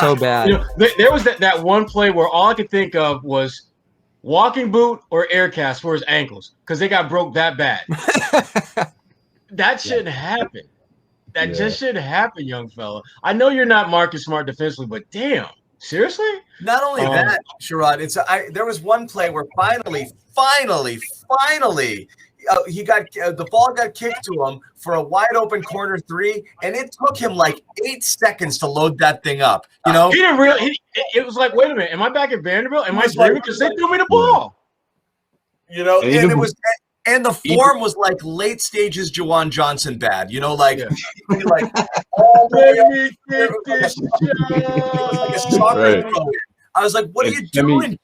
so bad. There was that one play where all I could think of was walking boot or air cast for his ankles because they got broke that bad. That shouldn't happen. That just shouldn't happen, young fella. I know you're not Marcus Smart defensively, but damn, seriously? Not only that, Sherrod, there was one play where finally, the ball got kicked to him for a wide open corner three, and it took him like 8 seconds to load that thing up. He didn't really. It was like, wait a minute, am I back at Vanderbilt? Am I dreaming? Because they threw me the ball. And the form was like late stages Juwan Johnson bad. Like all the way up. I was like, what are you doing?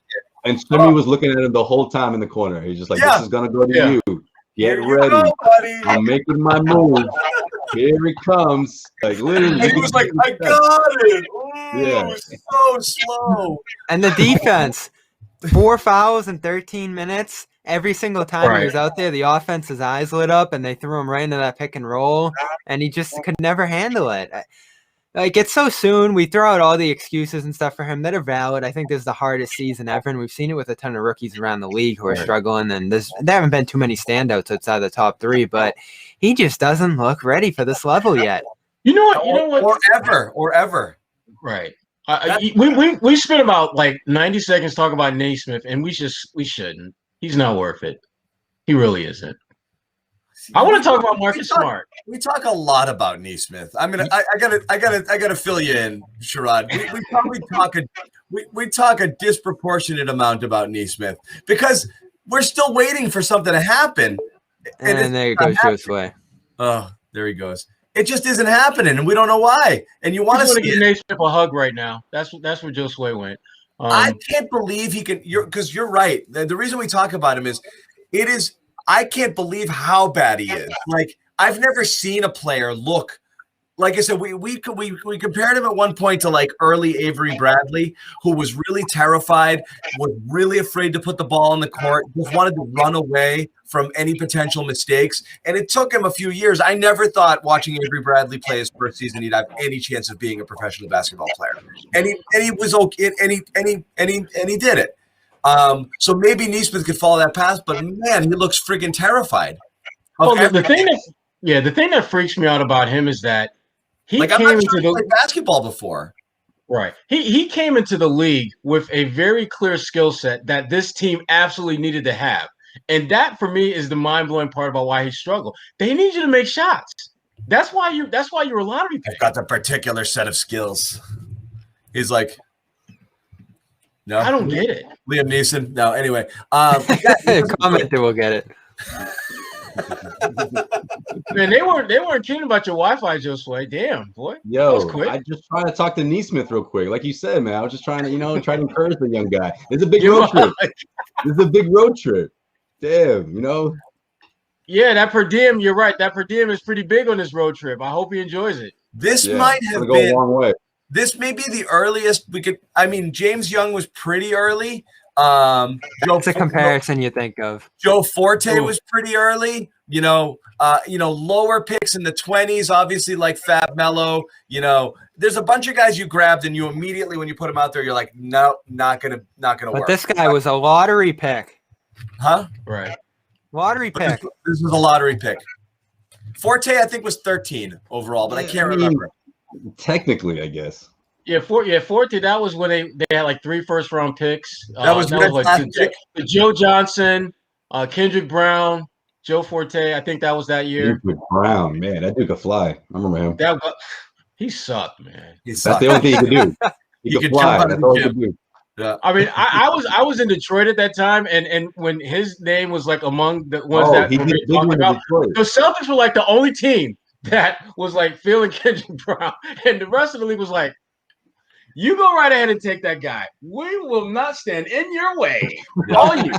And Simi was looking at him the whole time in the corner. He's just like, this is going to go to you. Get ready. Go, buddy. I'm making my move. Here it comes. Like, literally. And he was like, I got it. Ooh, so slow. And the defense, 4 fouls in 13 minutes. Every single time he was out there, the offense's eyes lit up, and they threw him right into that pick and roll, and he just could never handle it. Like, it's so soon. We throw out all the excuses and stuff for him that are valid. I think this is the hardest season ever, and we've seen it with a ton of rookies around the league who are struggling, and there haven't been too many standouts outside the top 3, but he just doesn't look ready for this level yet. You know what? Or ever. Right. We spent about like 90 seconds talking about Nesmith, and we shouldn't. He's not worth it. He really isn't. I want to talk about Marcus Smart. We talk a lot about Nesmith. I mean, I gotta fill you in, Sherrod. We probably we talk a disproportionate amount about Nesmith because we're still waiting for something to happen. And there he goes Joe's way. Oh, there he goes. It just isn't happening, and we don't know why. And you want to give Nesmith a hug right now. That's where Joe Sway went. I can't believe he can. Because you're right. The reason we talk about him is, I can't believe how bad he is. Like, I've never seen a player look. Like I said, we compared him at one point to like early Avery Bradley, who was really terrified, was really afraid to put the ball in the court, just wanted to run away from any potential mistakes. And it took him a few years. I never thought watching Avery Bradley play his first season he'd have any chance of being a professional basketball player. And he was okay, and he did it. So maybe Nesmith could follow that path, but man, he looks friggin' terrified. Well, the thing that freaks me out about him is that he came into the basketball before. Right. He came into the league with a very clear skill set that this team absolutely needed to have. And that for me is the mind-blowing part about why he struggled. They need you to make shots. That's why you're a lottery pick. I've got the particular set of skills. He's like, no, I don't get it. Liam Neeson. No, anyway. Commenter will get it. Man, they weren't kidding about your Wi-Fi, Joe Sway. Damn, boy. Yo, I just trying to talk to Nesmith real quick. Like you said, man, I was just trying to, try to encourage the young guy. It's a big road trip. This is a big road trip. Damn, Yeah, that per diem, you're right. That per diem is pretty big on this road trip. I hope he enjoys it. This might have been a long way. This may be the earliest we could. I mean, James Young was pretty early. It's a comparison you think of. Joe Forte was pretty early. Lower picks in the 20s, obviously like Fab Melo. There's a bunch of guys you grabbed, and you immediately when you put them out there, you're like, no, not gonna work. But this guy was a lottery pick. Huh? Right. Lottery pick. This was a lottery pick. Forte, I think, was 13 overall, but I can't remember. Technically, I guess. Yeah, Forte. That was when they had like 3 first-round picks. That was like Joe Johnson, Kendrick Brown, Joe Forte. I think that was that year. Kendrick Brown, man, that dude could fly. I remember him. He sucked, man. That's the only thing he could do. He could fly. That's all he could do. Yeah. I mean, I was in Detroit at that time, and when his name was like among the ones that we talked about, the Celtics were like the only team that was like feeling Kendrick Brown, and the rest of the league was like, "You go right ahead and take that guy. We will not stand in your way all year."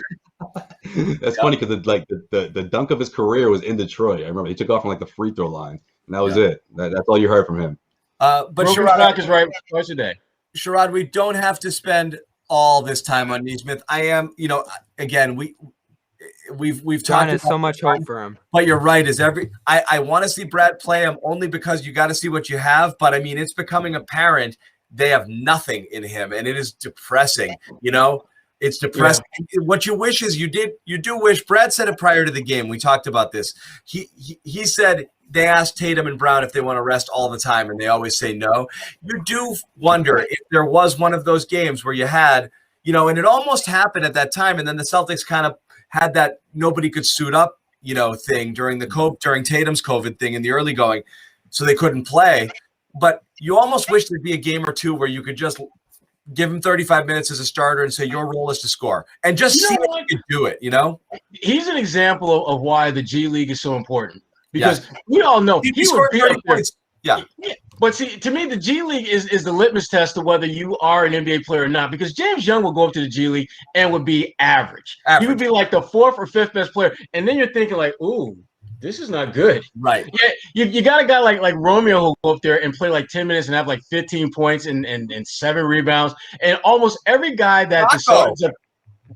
That's funny because the dunk of his career was in Detroit. I remember he took off from like the free throw line, and that was it. That's all you heard from him. But Sherrod is right twice a day. Sherrod, we don't have to spend all this time on Nesmith. I am, again, we've John talked has so much hope for him. But you're right. I want to see Brad play him only because you got to see what you have. But I mean, it's becoming apparent they have nothing in him, and it is depressing. It's depressing. Yeah. What you wish is you do wish. Brad said it prior to the game. We talked about this. He said they asked Tatum and Brown if they want to rest all the time, and they always say no. You do wonder if there was one of those games where you had, and it almost happened at that time, and then the Celtics kind of had that nobody could suit up, thing during Tatum's COVID thing in the early going, so they couldn't play. But you almost wish there'd be a game or two where you could just give him 35 minutes as a starter and say your role is to score and just see if you can do it. He's an example of why the G League is so important, because we all know he would be 30 points. Yeah. But see, to me, the G League is the litmus test of whether you are an NBA player or not, because James Young will go up to the G League and would be average. He would be like the 4th or 5th best player. And then you're thinking like, ooh, this is not good. Right. Yeah, you got a guy like Romeo who'll go up there and play like 10 minutes and have like 15 points and 7 rebounds. And almost every guy that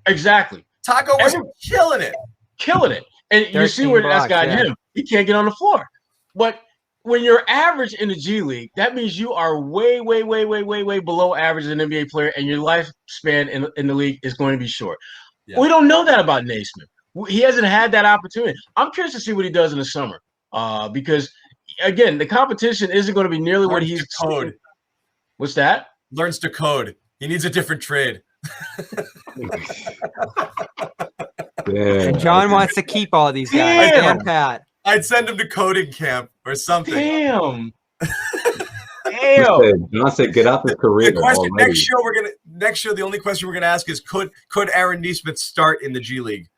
exactly. Taco was killing it. Killing it. And you see where that's got him. He can't get on the floor. But when you're average in the G League, that means you are way, way, way, way, way, way below average as an NBA player, and your lifespan in the league is going to be short. Yeah. We don't know that about Nesmith. He hasn't had that opportunity. I'm curious to see what he does in the summer, because, again, the competition isn't going to be nearly what he's code. What's that? Learns to code. He needs a different trade. And John wants to keep all these guys. Damn, Pat. I'd send him to coding camp or something. Damn. John said, "Get out the career." Next show, the only question we're gonna ask is, could Aaron Nesmith start in the G League?